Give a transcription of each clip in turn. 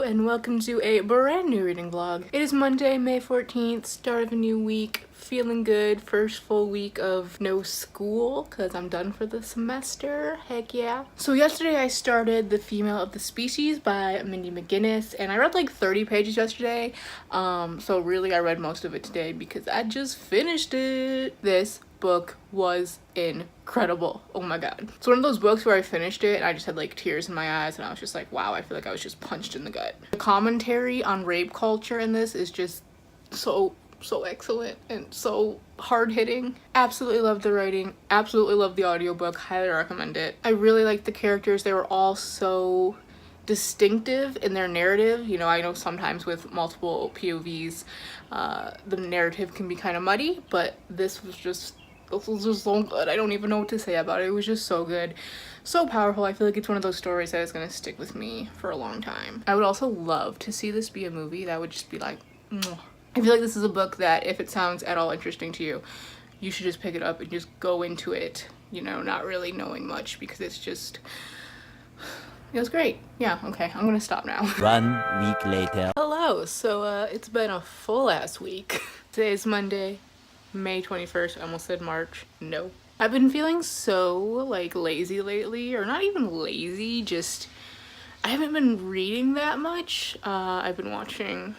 and welcome to a brand new reading vlog. It is Monday, May 14th, start of a new week. Feeling good, first full week of no school because I'm done for the semester. Heck yeah. So yesterday I started The Female of the Species by Mindy McGinnis, and I read like 30 pages yesterday. So really I read most of it today because I just finished it. This book was incredible. Oh my god. It's one of those books where I finished it and I just had like tears in my eyes and I was just like, wow, I feel like I was just punched in the gut. The commentary on rape culture in this is just so excellent and so hard-hitting. Absolutely love the writing, absolutely love the audiobook, highly recommend it. I really like the characters. They were all so distinctive in their narrative. You know, I know sometimes with multiple POVs the narrative can be kind of muddy, but this was just so good. I don't even know what to say about it. It was just so good, so powerful. I feel like it's one of those stories that is going to stick with me for a long time. I would also love to see this be a movie. That would just be like, mwah. I feel like this is a book that if it sounds at all interesting to you, you should just pick it up and just go into it, you know, not really knowing much, because it's just, it was great. Yeah, okay, I'm gonna stop now. 1 week later. Hello, so it's been a full ass week. Today is Monday, May 21st. I almost said March. No. I've been feeling so like lazy lately, or not even lazy, just I haven't been reading that much. I've been watching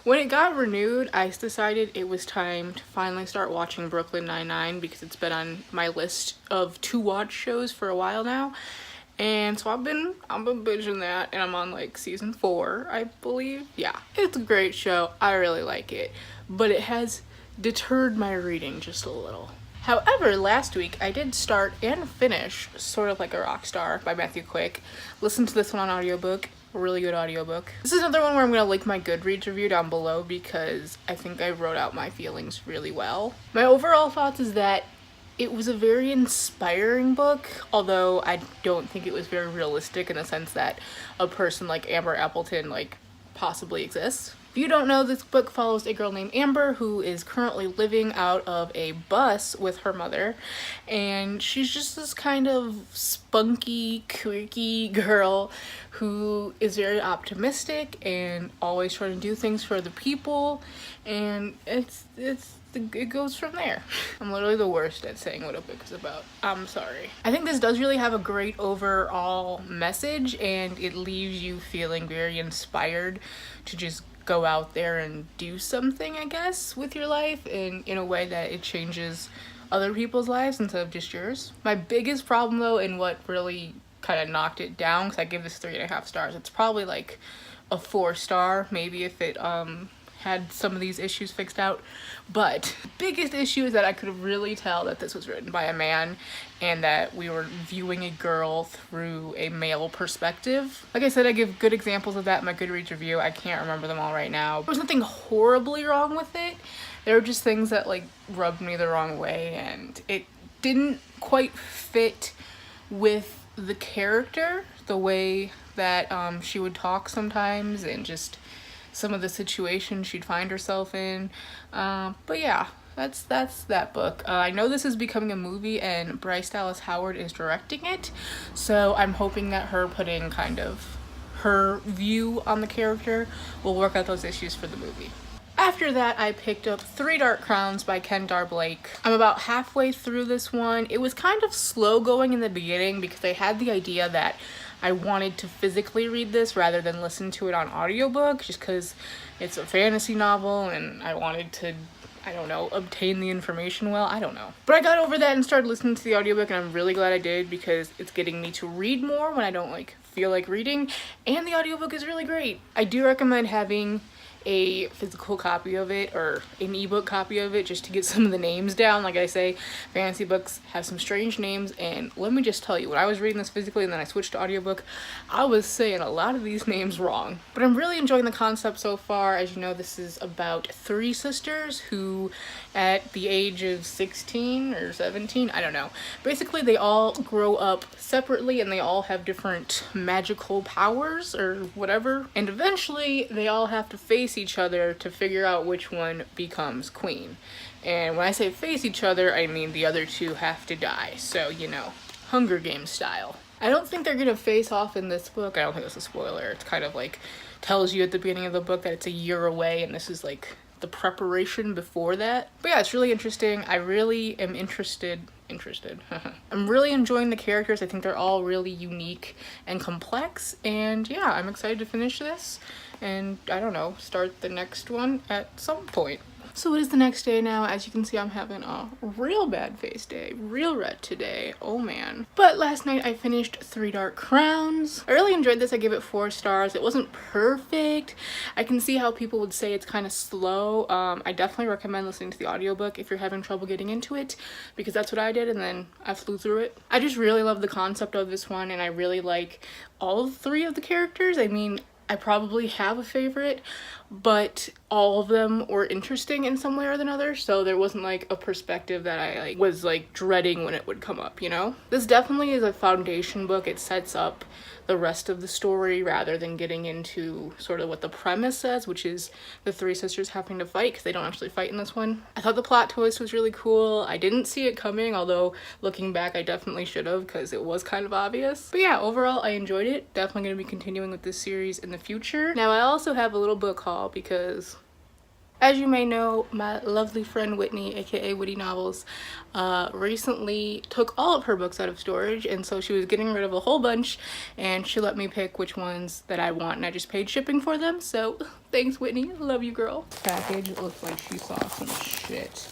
when it got renewed, I decided it was time to finally start watching Brooklyn Nine-Nine because it's been on my list of to watch shows for a while now. And so I've been binging that, and I'm on like season 4, I believe. Yeah, it's a great show. I really like it, but it has deterred my reading just a little. However, last week I did start and finish Sort of Like a Rock Star by Matthew Quick. Listen to this one on audiobook. A really good audiobook. This is another one where I'm gonna link my Goodreads review down below because I think I wrote out my feelings really well. My overall thoughts is that it was a very inspiring book, although I don't think it was very realistic in the sense that a person like Amber Appleton like possibly exists. If you don't know, this book follows a girl named Amber who is currently living out of a bus with her mother, and she's just this kind of spunky, quirky girl who is very optimistic and always trying to do things for other people, and it goes from there. I'm literally the worst at saying what a book is about. I'm sorry. I think this does really have a great overall message, and it leaves you feeling very inspired to just go out there and do something, I guess, with your life, and in a way that it changes other people's lives instead of just yours. My biggest problem though, and what really kind of knocked it down, because I give this 3.5 stars, it's probably like a 4-star maybe if it had some of these issues fixed out. But the biggest issue is that I could really tell that this was written by a man and that we were viewing a girl through a male perspective. Like I said, I give good examples of that in my Goodreads review. I can't remember them all right now. There was nothing horribly wrong with it. There were just things that like rubbed me the wrong way, and it didn't quite fit with the character, the way that she would talk sometimes, and just some of the situations she'd find herself in. But yeah, that's that book. I know this is becoming a movie and Bryce Dallas Howard is directing it, so I'm hoping that her putting kind of her view on the character will work out those issues for the movie. After that, I picked up Three Dark Crowns by Kendar Blake. I'm about halfway through this one. It was kind of slow going in the beginning because I had the idea that I wanted to physically read this rather than listen to it on audiobook, just because it's a fantasy novel and I wanted to, I don't know, obtain the information well. I don't know. But I got over that and started listening to the audiobook, and I'm really glad I did because it's getting me to read more when I don't like feel like reading, and the audiobook is really great. I do recommend having a physical copy of it or an ebook copy of it just to get some of the names down. Like I say, fantasy books have some strange names, and let me just tell you, when I was reading this physically and then I switched to audiobook, I was saying a lot of these names wrong. But I'm really enjoying the concept so far. As you know, this is about 3 sisters who at the age of 16 or 17, I don't know, basically they all grow up separately and they all have different magical powers or whatever, and eventually they all have to face each other to figure out which one becomes queen. And when I say face each other, I mean the other 2 have to die, so you know, Hunger Games style. I don't think they're gonna face off in this book. I don't think it's a spoiler. It's kind of like tells you at the beginning of the book that it's a year away, and this is like the preparation before that. But yeah, it's really interesting. I really am interested. I'm really enjoying the characters. I think they're all really unique and complex, and yeah, I'm excited to finish this and I don't know, start the next one at some point. So it is the next day now. As you can see, I'm having a real bad face day, real red today, oh man. But last night I finished Three Dark Crowns. I really enjoyed this. I gave it 4 stars. It wasn't perfect. I can see how people would say it's kind of slow. I definitely recommend listening to the audiobook if you're having trouble getting into it, because that's what I did and then I flew through it. I just really love the concept of this one, and I really like all 3 of the characters. I mean, I probably have a favorite, but all of them were interesting in some way or another, so there wasn't like a perspective that I was dreading when it would come up, you know? This definitely is a foundation book. It sets up the rest of the story rather than getting into sort of what the premise says, which is the 3 sisters having to fight, because they don't actually fight in this one. I thought the plot twist was really cool. I didn't see it coming, although looking back I definitely should have, because it was kind of obvious. But yeah, overall I enjoyed it. Definitely going to be continuing with this series in the future. Now I also have a little book haul because, as you may know, my lovely friend Whitney, aka Witty Novels, recently took all of her books out of storage, and so she was getting rid of a whole bunch, and she let me pick which ones that I want, and I just paid shipping for them, so thanks Whitney, love you girl. Package looks like she saw some shit.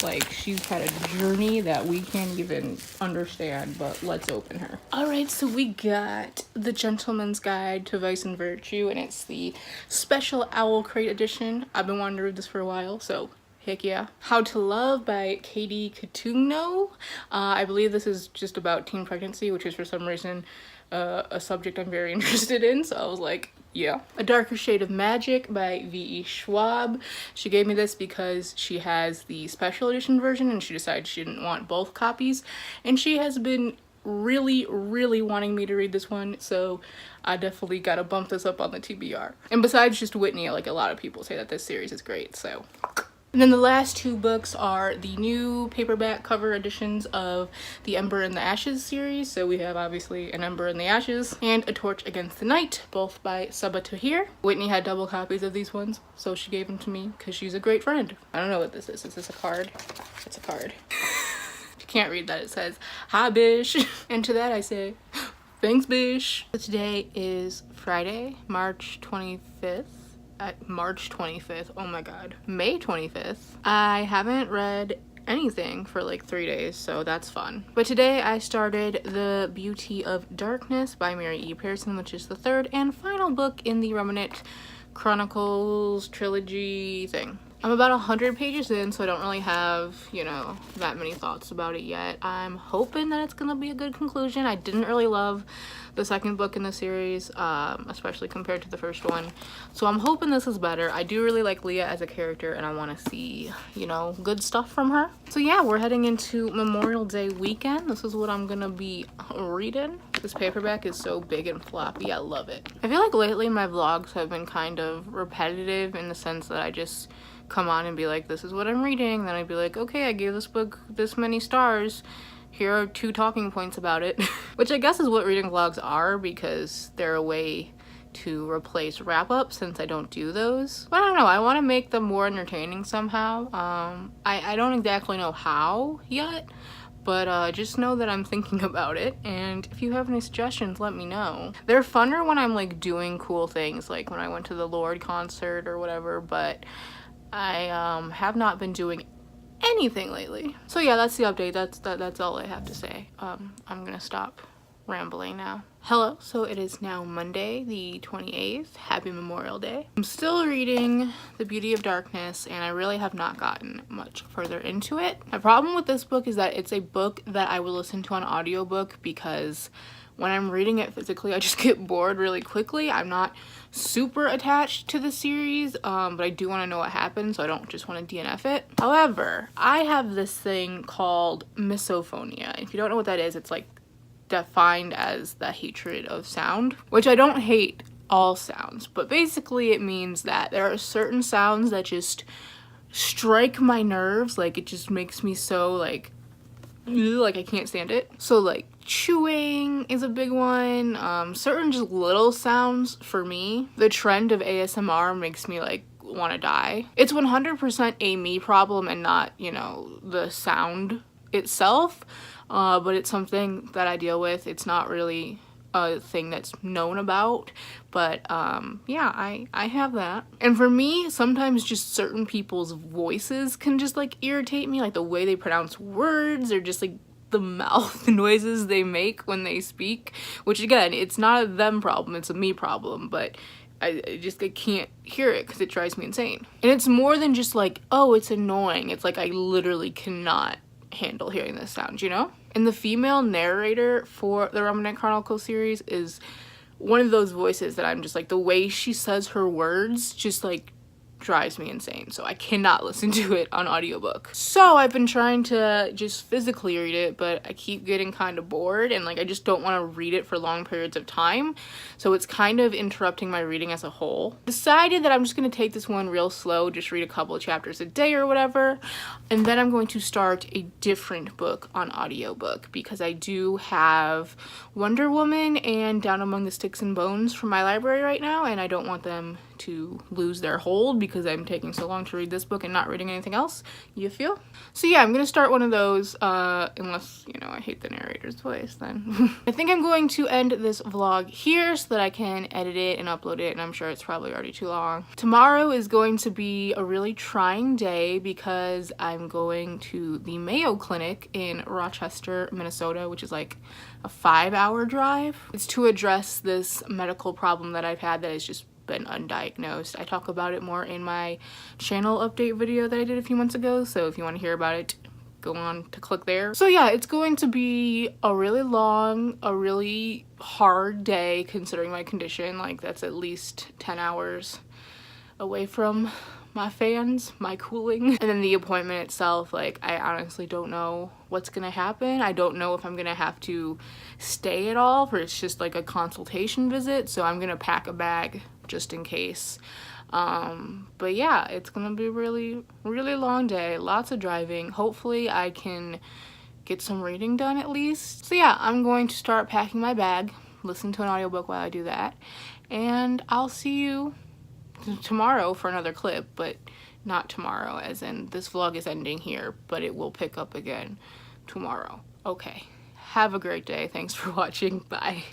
Like, she's had a journey that we can't even understand, but let's open her. Alright, so we got The Gentleman's Guide to Vice and Virtue, and it's the special Owl Crate edition. I've been wanting to read this for a while, so heck yeah. How to Love by Katie Cotugno. I believe this is just about teen pregnancy, which is for some reason a subject I'm very interested in, so I was like, yeah. A Darker Shade of Magic by V.E. Schwab. She gave me this because she has the special edition version and she decided she didn't want both copies, and she has been really wanting me to read this one, so I definitely gotta bump this up on the TBR. And besides just Whitney, like, a lot of people say that this series is great, so. And then the last 2 books are the new paperback cover editions of the Ember and the Ashes series. So we have obviously An Ember and the Ashes and A Torch Against the Night, both by Sabaa Tahir. Whitney had double copies of these ones, so she gave them to me because she's a great friend. I don't know what this is. Is this a card? It's a card. If you can't read that, it says, "Hi, Bish." And to that I say, thanks, Bish. So today is Friday, March 25th. March 25th, oh my god, May 25th. I haven't read anything for like 3 days, so that's fun. But today I started The Beauty of Darkness by Mary E. Pearson, which is the 3rd and final book in the Remnant Chronicles trilogy thing. I'm about 100 pages in, so I don't really have, you know, that many thoughts about it yet. I'm hoping that it's gonna be a good conclusion. I didn't really love the 2nd book in the series, especially compared to the 1st one. So I'm hoping this is better. I do really like Leah as a character, and I want to see, you know, good stuff from her. So yeah, we're heading into Memorial Day weekend. This is what I'm gonna be reading. This paperback is so big and floppy. I love it. I feel like lately my vlogs have been kind of repetitive in the sense that I just come on and be like, this is what I'm reading. Then I'd be like, okay, I gave this book this many stars. Here are 2 talking points about it. Which I guess is what reading vlogs are, because they're a way to replace wrap-ups since I don't do those. But I don't know, I want to make them more entertaining somehow. I don't exactly know how yet, but just know that I'm thinking about it, and if you have any suggestions, let me know. They're funner when I'm like doing cool things, like when I went to the Lorde concert or whatever, but I have not been doing anything lately. So yeah, that's the update. That's all I have to say. I'm gonna stop rambling now. Hello, so it is now Monday the 28th. Happy Memorial Day. I'm still reading The Beauty of Darkness, and I really have not gotten much further into it. My problem with this book is that it's a book that I will listen to on audiobook, because when I'm reading it physically, I just get bored really quickly. I'm not super attached to the series, but I do want to know what happens, so I don't just want to DNF it. However, I have this thing called misophonia. If you don't know what that is, it's like defined as the hatred of sound, which I don't hate all sounds, but basically it means that there are certain sounds that just strike my nerves. Like, it just makes me so like I can't stand it. So like chewing is a big one. Certain just little sounds for me. The trend of ASMR makes me like want to die. It's 100% a me problem and not, you know, the sound itself, but it's something that I deal with. It's not really a thing that's known about, but yeah, I have that. And for me, sometimes just certain people's voices can just like irritate me, like the way they pronounce words or just like the mouth noises they make when they speak, which again, it's not a them problem, it's a me problem, but I can't hear it because it drives me insane. And it's more than just like, oh, it's annoying. It's like I literally cannot handle hearing this sound, you know? And the female narrator for the Remnant Chronicle series is one of those voices that I'm just like, the way she says her words just like drives me insane, so I cannot listen to it on audiobook. So I've been trying to just physically read it, but I keep getting kind of bored and like I just don't want to read it for long periods of time, so it's kind of interrupting my reading as a whole. Decided that I'm just going to take this one real slow, just read a couple of chapters a day or whatever, and then I'm going to start a different book on audiobook because I do have Wonder Woman and Down Among the Sticks and Bones from my library right now, and I don't want them to lose their hold because I'm taking so long to read this book and not reading anything else, you feel? So yeah, I'm gonna start one of those, unless, you know, I hate the narrator's voice then. I think I'm going to end this vlog here so that I can edit it and upload it, and I'm sure it's probably already too long. Tomorrow is going to be a really trying day because I'm going to the Mayo Clinic in Rochester, Minnesota, which is like a 5-hour drive. It's to address this medical problem that I've had that has just been undiagnosed. I talk about it more in my channel update video that I did a few months ago, so if you want to hear about it, go on to click there. So yeah, it's going to be a really long, a really hard day considering my condition. Like that's at least 10 hours away from my fans, my cooling. And then the appointment itself, like I honestly don't know what's gonna happen. I don't know if I'm gonna have to stay at all, or it's just like a consultation visit, so I'm gonna pack a bag just in case. But yeah, it's gonna be a really long day, lots of driving. Hopefully I can get some reading done at least. So yeah, I'm going to start packing my bag, listen to an audiobook while I do that, and I'll see you tomorrow for another clip, but not tomorrow as in this vlog is ending here, but it will pick up again tomorrow. Okay, have a great day. Thanks for watching. Bye.